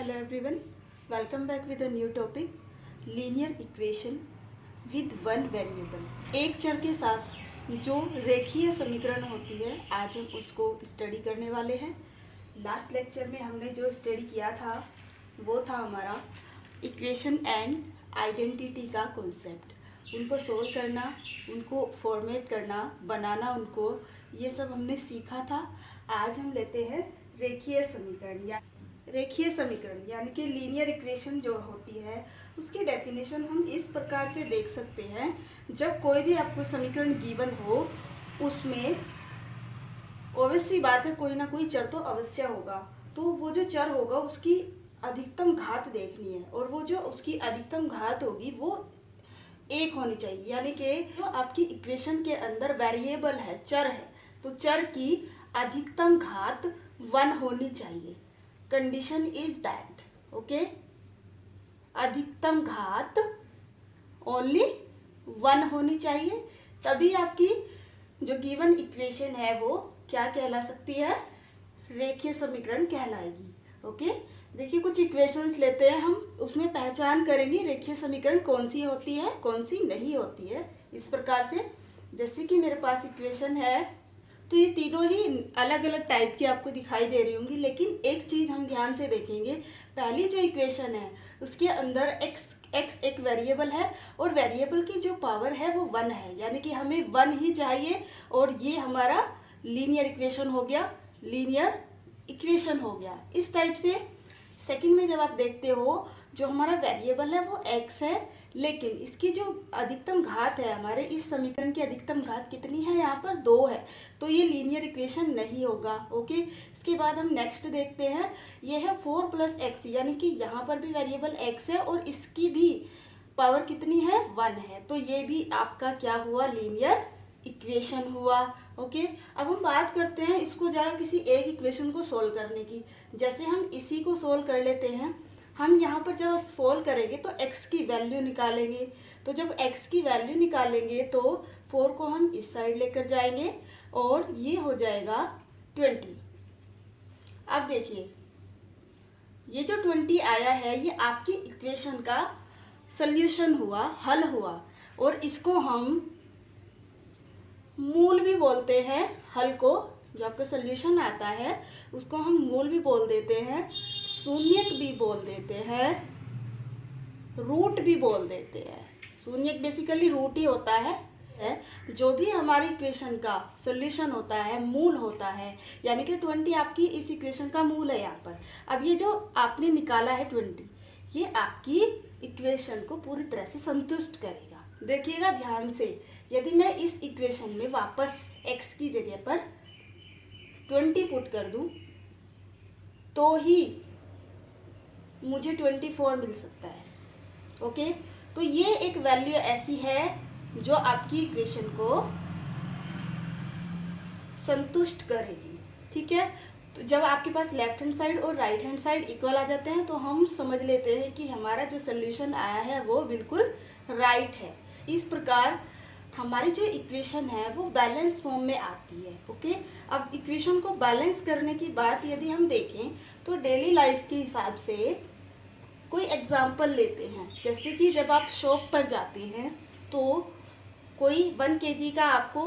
Hello everyone, welcome back with a new topic, linear equation with one variable। एक चर के साथ जो रेखीय समीकरण होती है, आज हम उसको स्टडी करने वाले हैं। लास्ट लेक्चर में हमने जो स्टडी किया था वो था हमारा इक्वेशन एंड आइडेंटिटी का कॉन्सेप्ट। उनको सोल्व करना, उनको फॉर्मेट करना, बनाना उनको, ये सब हमने सीखा था। आज हम लेते हैं रेखीय समीकरण या रेखीय समीकरण यानी कि लीनियर इक्वेशन जो होती है उसकी डेफिनेशन हम इस प्रकार से देख सकते हैं। जब कोई भी आपको समीकरण गिवन हो उसमें ऑब्वियस सी बात है कोई ना कोई चर तो अवश्य होगा, तो वो जो चर होगा उसकी अधिकतम घात देखनी है और वो जो उसकी अधिकतम घात होगी वो एक होनी चाहिए। यानी कि जो आपकी इक्वेशन के अंदर वेरिएबल है, चर है, तो चर की अधिकतम घात 1 होनी चाहिए। कंडीशन इज दैट, ओके, अधिकतम घात ओनली 1 होनी चाहिए, तभी आपकी जो गिवन इक्वेशन है वो क्या कहला सकती है, रेखीय समीकरण कहलाएगी। ओके, देखिए कुछ इक्वेशंस लेते हैं हम, उसमें पहचान करेंगे रेखीय समीकरण कौन सी होती है कौन सी नहीं होती है। इस प्रकार से जैसे कि मेरे पास इक्वेशन है, तो ये तीनों ही अलग अलग टाइप की आपको दिखाई दे रही होंगी, लेकिन एक चीज़ हम ध्यान से देखेंगे। पहली जो इक्वेशन है उसके अंदर x एक वेरिएबल है और वेरिएबल की जो पावर है वो 1 है, यानी कि हमें 1 ही चाहिए और ये हमारा लीनियर इक्वेशन हो गया, लीनियर इक्वेशन हो गया। इस टाइप से सेकंड में जब आप देखते हो जो हमारा वेरिएबल है वो x है, लेकिन इसकी जो अधिकतम घात है, हमारे इस समीकरण की अधिकतम घात कितनी है, यहाँ पर 2 है, तो ये लीनियर इक्वेशन नहीं होगा। ओके, इसके बाद हम नेक्स्ट देखते हैं, ये है 4 + x, यानी कि यहाँ पर भी वेरिएबल x है और इसकी भी पावर कितनी है, 1 है, तो ये भी आपका क्या हुआ, लीनियर इक्वेशन हुआ। ओके, अब हम बात करते हैं इसको जरा किसी एक इक्वेशन को सोल्व करने की। जैसे हम इसी को सोल्व कर लेते हैं, हम यहाँ पर जब सोल्व करेंगे तो x की वैल्यू निकालेंगे, तो जब x की वैल्यू निकालेंगे तो 4 को हम इस साइड लेकर जाएंगे और ये हो जाएगा 20। अब देखिए ये जो 20 आया है ये आपकी इक्वेशन का सल्यूशन हुआ, हल हुआ, और इसको हम मूल भी बोलते हैं। हल को, जो आपका सल्यूशन आता है उसको हम मूल भी बोल देते हैं, शून्यक भी बोल देते हैं, रूट भी बोल देते हैं। शून्यक बेसिकली रूट ही होता है। जो भी हमारी इक्वेशन का सॉल्यूशन होता है, मूल होता है, यानी कि 20 आपकी इस इक्वेशन का मूल है यहाँ पर। अब ये जो आपने निकाला है 20, ये आपकी इक्वेशन को पूरी तरह से संतुष्ट करेगा। देखिएगा ध्यान से, यदि मैं इस इक्वेशन में वापस x की जगह पर 20 पुट कर दूं तो ही मुझे 24 मिल सकता है। ओके, तो ये एक वैल्यू ऐसी है जो आपकी इक्वेशन को संतुष्ट करेगी। ठीक है, तो जब आपके पास लेफ्ट हैंड साइड और राइट हैंड साइड इक्वल आ जाते हैं तो हम समझ लेते हैं कि हमारा जो सोल्यूशन आया है वो बिल्कुल राइट है। इस प्रकार हमारी जो इक्वेशन है वो बैलेंस फॉर्म में आती है। ओके, अब इक्वेशन को बैलेंस करने की बात यदि हम देखें तो डेली लाइफ के हिसाब से कोई एग्जाम्पल लेते हैं। जैसे कि जब आप शॉप पर जाते हैं तो कोई 1 kg का, आपको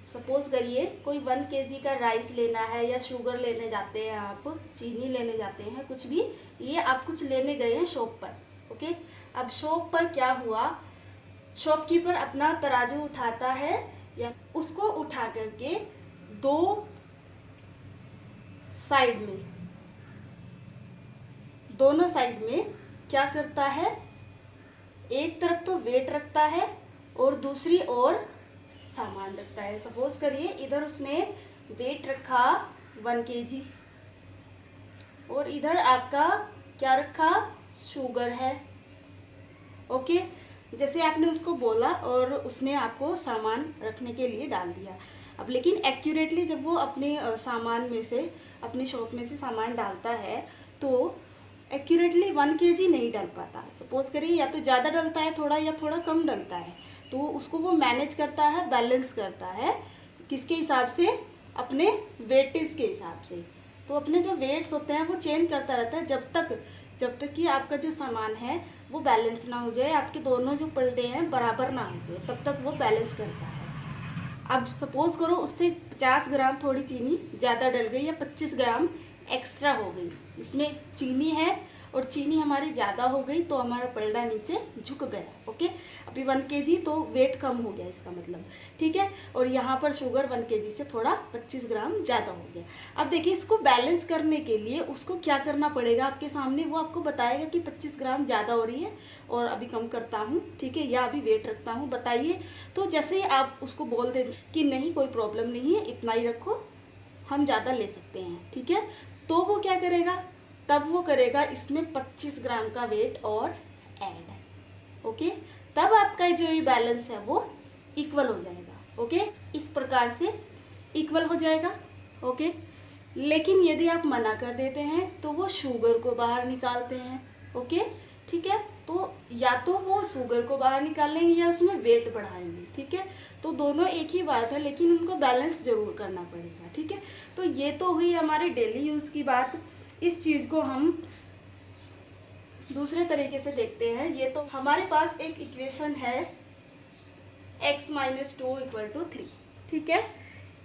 सपोज करिए कोई 1 kg का राइस लेना है या शुगर लेने जाते हैं, आप चीनी लेने जाते हैं, कुछ भी, ये आप कुछ लेने गए हैं शॉप पर। ओके, अब शॉप पर क्या हुआ, शॉपकीपर अपना तराजू उठाता है या उसको उठा करके 2 साइड में, दोनों साइड में क्या करता है, एक तरफ तो वेट रखता है और दूसरी ओर सामान रखता है। सपोज करिए इधर उसने वेट रखा 1 kg और इधर आपका क्या रखा, शुगर है। ओके, जैसे आपने उसको बोला और उसने आपको सामान रखने के लिए डाल दिया। अब लेकिन एक्यूरेटली जब वो अपने सामान में से, अपनी शॉप में से सामान डालता है तो एक्यूरेटली 1 kg नहीं डाल पाता। सपोज करिए या तो ज़्यादा डलता है थोड़ा या थोड़ा कम डलता है, तो उसको वो मैनेज करता है, बैलेंस करता है, किसके हिसाब से, अपने वेटेज के हिसाब से। तो अपने जो वेट्स होते हैं वो चेंज करता रहता है जब तक कि आपका जो सामान है वो बैलेंस ना हो जाए, आपके दोनों जो पलटे हैं बराबर ना हो जाए, तब तक वो बैलेंस करता है। अब सपोज़ करो उससे 50 ग्राम थोड़ी चीनी ज़्यादा डल गई या 25 ग्राम एक्स्ट्रा हो गई, इसमें चीनी है और चीनी हमारी ज़्यादा हो गई तो हमारा पलड़ा नीचे झुक गया। ओके, अभी 1 kg तो वेट कम हो गया इसका मतलब, ठीक है। और यहाँ पर शुगर 1 kg से थोड़ा 25 ग्राम ज़्यादा हो गया। अब देखिए इसको बैलेंस करने के लिए उसको क्या करना पड़ेगा, आपके सामने वो आपको बताएगा कि 25 ग्राम ज़्यादा हो रही है और अभी कम करता हूँ, ठीक है, या अभी वेट रखता हूँ, बताइए। तो जैसे ही आप उसको बोल दें कि नहीं कोई प्रॉब्लम नहीं है, इतना ही रखो, हम ज़्यादा ले सकते हैं, ठीक है, तो वो क्या करेगा, तब वो करेगा इसमें 25 ग्राम का वेट और ऐड। ओके, तब आपका जो ये बैलेंस है वो इक्वल हो जाएगा। ओके, इस प्रकार से इक्वल हो जाएगा। ओके, लेकिन यदि आप मना कर देते हैं तो वो शुगर को बाहर निकालते हैं। ओके, ठीक है, तो या तो वो शुगर को बाहर निकालेंगे या उसमें वेट बढ़ाएंगे, ठीक है, तो दोनों एक ही बात है, लेकिन उनको बैलेंस जरूर करना पड़ेगा, ठीक है। तो ये तो हुई हमारे डेली यूज की बात। इस चीज़ को हम दूसरे तरीके से देखते हैं। ये तो हमारे पास एक इक्वेशन है x - 2 = 3, ठीक है।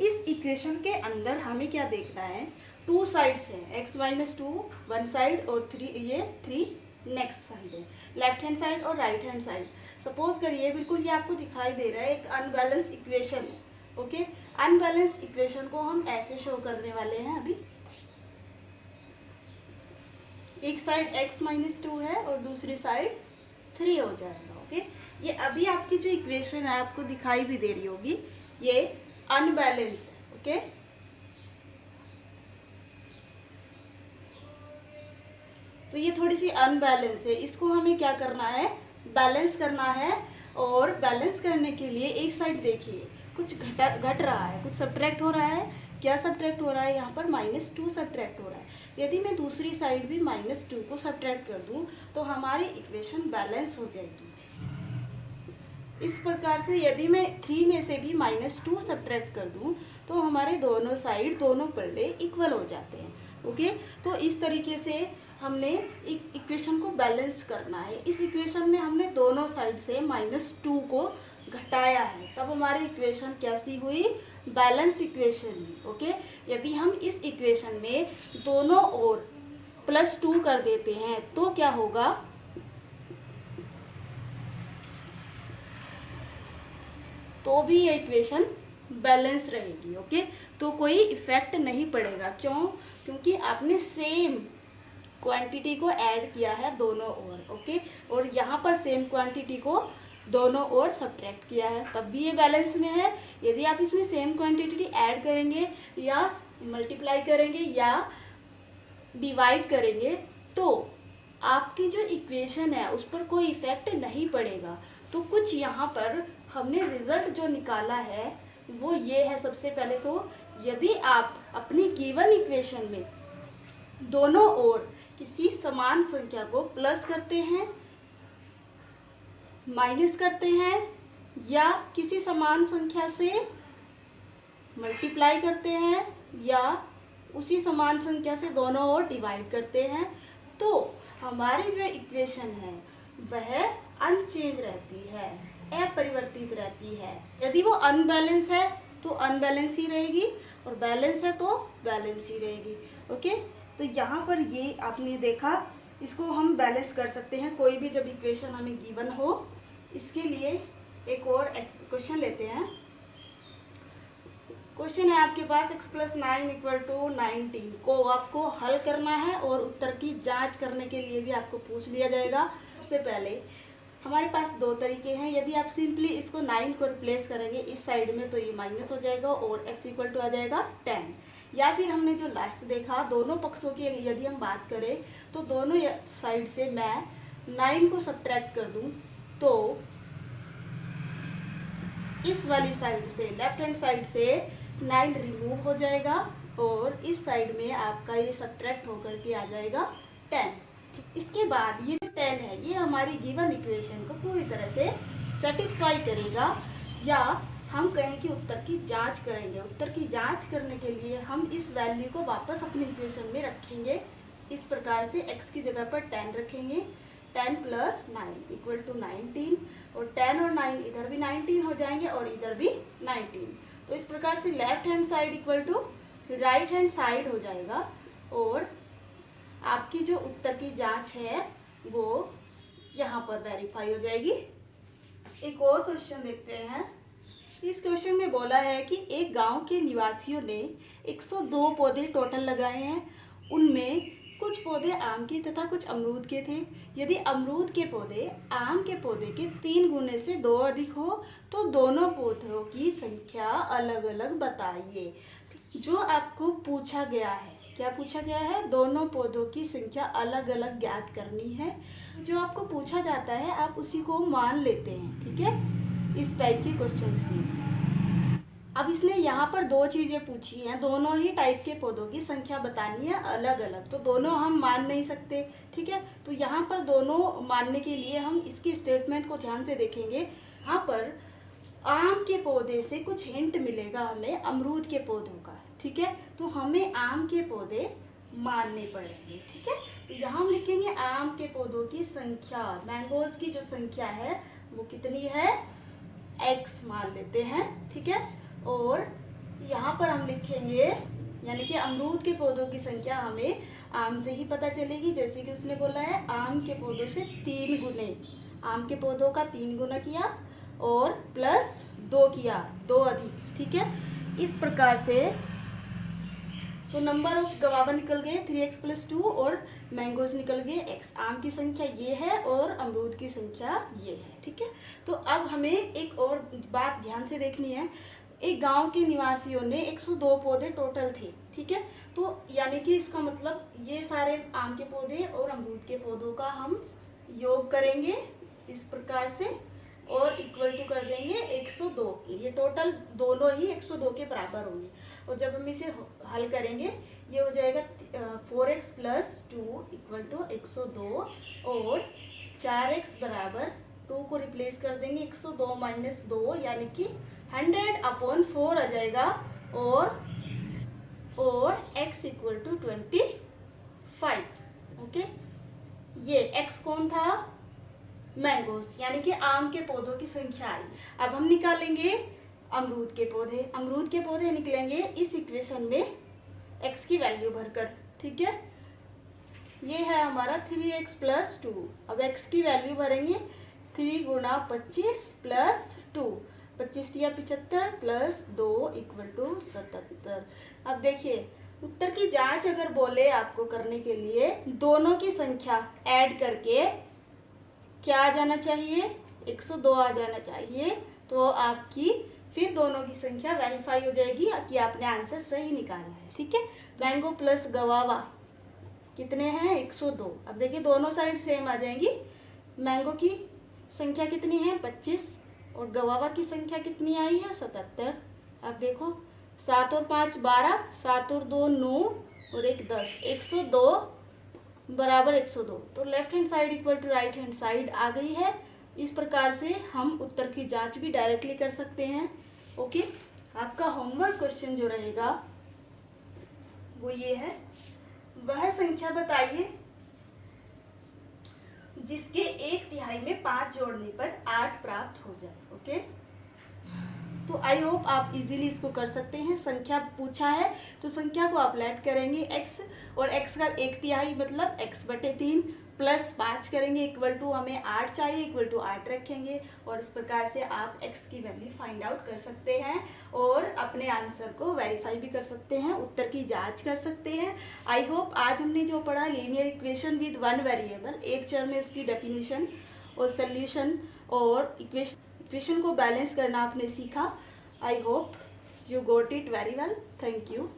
इस इक्वेशन के अंदर हमें क्या देखना है, 2 साइड्स है, x - 2 वन साइड और 3 नेक्स्ट साइड है, लेफ्ट हैंड साइड और राइट हैंड साइड। सपोज करिए बिल्कुल ये आपको दिखाई दे रहा है एक अनबैलेंस इक्वेशन है। ओके, अनबैलेंस इक्वेशन को हम ऐसे शो करने वाले हैं। अभी एक साइड x - 2 है और दूसरी साइड 3 हो जाएगा। ओके, ये अभी आपकी जो इक्वेशन है आपको दिखाई भी दे रही होगी, ये अनबैलेंस है। ओके, तो ये थोड़ी सी अनबैलेंस है, इसको हमें क्या करना है, बैलेंस करना है। और बैलेंस करने के लिए एक साइड देखिए कुछ घट रहा है, कुछ सब्ट्रैक्ट हो रहा है। क्या सब्ट्रैक्ट हो रहा है, यहाँ पर -2 सब्ट्रैक्ट हो रहा है। यदि मैं दूसरी साइड भी -2 को सब्ट्रैक्ट कर दूँ तो हमारी इक्वेशन बैलेंस हो जाएगी। इस प्रकार से यदि मैं 3 में से भी -2 सब्ट्रैक्ट कर दूँ तो हमारे दोनों साइड, दोनों पलड़े इक्वल हो जाते हैं। ओके, तो इस तरीके से हमने इक्वेशन को बैलेंस करना है। इस इक्वेशन में हमने दोनों साइड से -2 को घटाया है, तब हमारी इक्वेशन कैसी हुई, बैलेंस इक्वेशन हुई। ओके, यदि हम इस इक्वेशन में दोनों ओर +2 कर देते हैं तो क्या होगा, तो भी ये इक्वेशन बैलेंस रहेगी। ओके, तो कोई इफेक्ट नहीं पड़ेगा। क्यों, क्योंकि आपने सेम क्वांटिटी को ऐड किया है दोनों ओर। ओके, और यहाँ पर सेम क्वांटिटी को दोनों ओर सब्ट्रैक्ट किया है, तब भी ये बैलेंस में है। यदि आप इसमें सेम क्वांटिटी ऐड करेंगे या मल्टीप्लाई करेंगे या डिवाइड करेंगे तो आपकी जो इक्वेशन है उस पर कोई इफेक्ट नहीं पड़ेगा। तो कुछ यहाँ पर हमने रिजल्ट जो निकाला है वो ये है। सबसे पहले तो यदि आप अपनी गिवन इक्वेशन में दोनों ओर किसी समान संख्या को प्लस करते हैं, माइनस करते हैं या किसी समान संख्या से मल्टीप्लाई करते हैं या उसी समान संख्या से दोनों ओर डिवाइड करते हैं, तो हमारी जो इक्वेशन है वह अनचेंज रहती है, अपरिवर्तित रहती है। यदि वो अनबैलेंस है तो अनबैलेंस ही रहेगी और बैलेंस है तो बैलेंस ही रहेगी। ओके, तो यहाँ पर ये आपने देखा, इसको हम बैलेंस कर सकते हैं कोई भी जब इक्वेशन हमें गिवन हो। इसके लिए एक और क्वेश्चन लेते हैं। क्वेश्चन है आपके पास x + 9 = 19 को आपको हल करना है और उत्तर की जांच करने के लिए भी आपको पूछ लिया जाएगा। सबसे पहले हमारे पास दो तरीके हैं। यदि आप सिंपली इसको 9 को रिप्लेस करेंगे इस साइड में तो ये माइनस हो जाएगा और x = आ जाएगा 10। या फिर हमने जो लास्ट देखा, दोनों पक्षों की यदि हम बात करें तो दोनों साइड से मैं 9 को सब्ट्रैक्ट कर दूं तो इस वाली साइड से, लेफ्ट हैंड साइड से 9 रिमूव हो जाएगा और इस साइड में आपका ये सब्ट्रैक्ट होकर के आ जाएगा 10। इसके बाद ये जो 10 है ये हमारी गिवन इक्वेशन को पूरी तरह से सेटिस्फाई करेगा या हम कहें कि उत्तर की जांच करेंगे। उत्तर की जांच करने के लिए हम इस वैल्यू को वापस अपने इक्वेशन में रखेंगे। इस प्रकार से x की जगह पर 10 रखेंगे, 10 + 9 = 19, और 10 और 9 इधर भी 19 हो जाएंगे और इधर भी 19। तो इस प्रकार से left hand side equal to right hand side हो जाएगा, और आपकी जो उत्तर की जांच है वो यहाँ पर वेरीफाई हो जाएगी। एक और क्वेश्चन देखते हैं। इस क्वेश्चन में बोला है कि एक गांव के निवासियों ने 102 पौधे टोटल लगाए हैं। उनमें कुछ पौधे आम के तथा कुछ अमरूद के थे। यदि अमरूद के पौधे आम के पौधे के 3 गुने से 2 अधिक हो तो दोनों पौधों की संख्या अलग अलग बताइए। जो आपको पूछा गया है, क्या पूछा गया है? दोनों पौधों की संख्या अलग अलग ज्ञात करनी है। जो आपको पूछा जाता है आप उसी को मान लेते हैं, ठीक है, इस टाइप के क्वेश्चंस में। अब इसने यहाँ पर 2 चीज़ें पूछी हैं, दोनों ही टाइप के पौधों की संख्या बतानी है अलग अलग, तो दोनों हम मान नहीं सकते, ठीक है। तो यहाँ पर दोनों मानने के लिए हम इसकी स्टेटमेंट को ध्यान से देखेंगे। यहाँ पर आम के पौधे से कुछ हिंट मिलेगा हमें अमरूद के पौधों का, ठीक है। तो हमें आम के पौधे मानने पड़ेंगे, ठीक है। तो यहाँ हम लिखेंगे आम के पौधों की संख्या, मैंगोज की जो संख्या है वो कितनी है, x मान लेते हैं, ठीक है। और यहाँ पर हम लिखेंगे, यानी कि अमरूद के पौधों की संख्या हमें आम से ही पता चलेगी, जैसे कि उसने बोला है आम के पौधों से 3 गुने, आम के पौधों का 3 गुना किया और प्लस 2 किया, 2 अधिक, ठीक है। इस प्रकार से तो नंबर ऑफ गवावा निकल गए 3x + 2 और मैंगोज निकल गए x। आम की संख्या ये है और अमरूद की संख्या ये है, ठीक है। तो अब हमें एक और बात ध्यान से देखनी है। एक गांव के निवासियों ने 102 पौधे टोटल थे, ठीक है। तो यानी कि इसका मतलब ये सारे आम के पौधे और अमरूद के पौधों का हम योग करेंगे इस प्रकार से और इक्वल टू कर देंगे 102 की। ये टोटल दोनों ही 102 के बराबर होंगे, और जब हम इसे हल करेंगे ये हो जाएगा 4x + 2 = 102, और 4x = 2 को रिप्लेस कर देंगे 102 - 2 यानी कि 100/4 आ जाएगा, और x = 25। ओके, ये x कौन था? मैंगोस, यानी कि आम के पौधों की संख्या आई। अब हम निकालेंगे अमरूद के पौधे। अमरूद के पौधे निकलेंगे इस इक्वेशन में x की वैल्यू भरकर, ठीक है। ये है हमारा 3x + 2। अब x की वैल्यू भरेंगे 3 × 25 + 2, 25 × 75 + 2 = 77। अब देखिए उत्तर की जांच अगर बोले आपको करने के लिए, दोनों की संख्या ऐड करके क्या आ जाना चाहिए? 102 आ जाना चाहिए। तो आपकी फिर दोनों की संख्या वेरीफाई हो जाएगी कि आपने आंसर सही निकाला है, ठीक है। मैंगो प्लस गवावा कितने हैं? 102। अब देखिए दोनों साइड सेम आ जाएंगी। मैंगो की संख्या कितनी है? 25, और गवावा की संख्या कितनी आई है? 77। अब देखो 7 और 5 12, 7 और 2 9 और 1 10, 102 = 102। तो left hand side equal to right hand side आ गई है। इस प्रकार से हम उत्तर की जांच भी डायरेक्टली कर सकते हैं। ओके, आपका होमवर्क क्वेश्चन जो रहेगा वो ये है, वह संख्या बताइए जिसके 1/3 में 5 जोड़ने पर 8 प्राप्त हो जाए। ओके, तो आई होप आप इजीली इसको कर सकते हैं। संख्या पूछा है तो संख्या को आप लेट करेंगे x, और x का 1/3 मतलब x/3 प्लस 5 करेंगे इक्वल टू, हमें 8 चाहिए, इक्वल टू 8 रखेंगे, और इस प्रकार से आप x की वैल्यू फाइंड आउट कर सकते हैं और अपने आंसर को वेरीफाई भी कर सकते हैं, उत्तर की जांच कर सकते हैं। आई होप आज हमने जो पढ़ा लीनियर इक्वेशन विद 1 वेरिएबल, एक चर में उसकी डेफिनेशन और सोल्यूशन और इक्वेशन को बैलेंस करना आपने सीखा। I hope you got it very well. Thank you.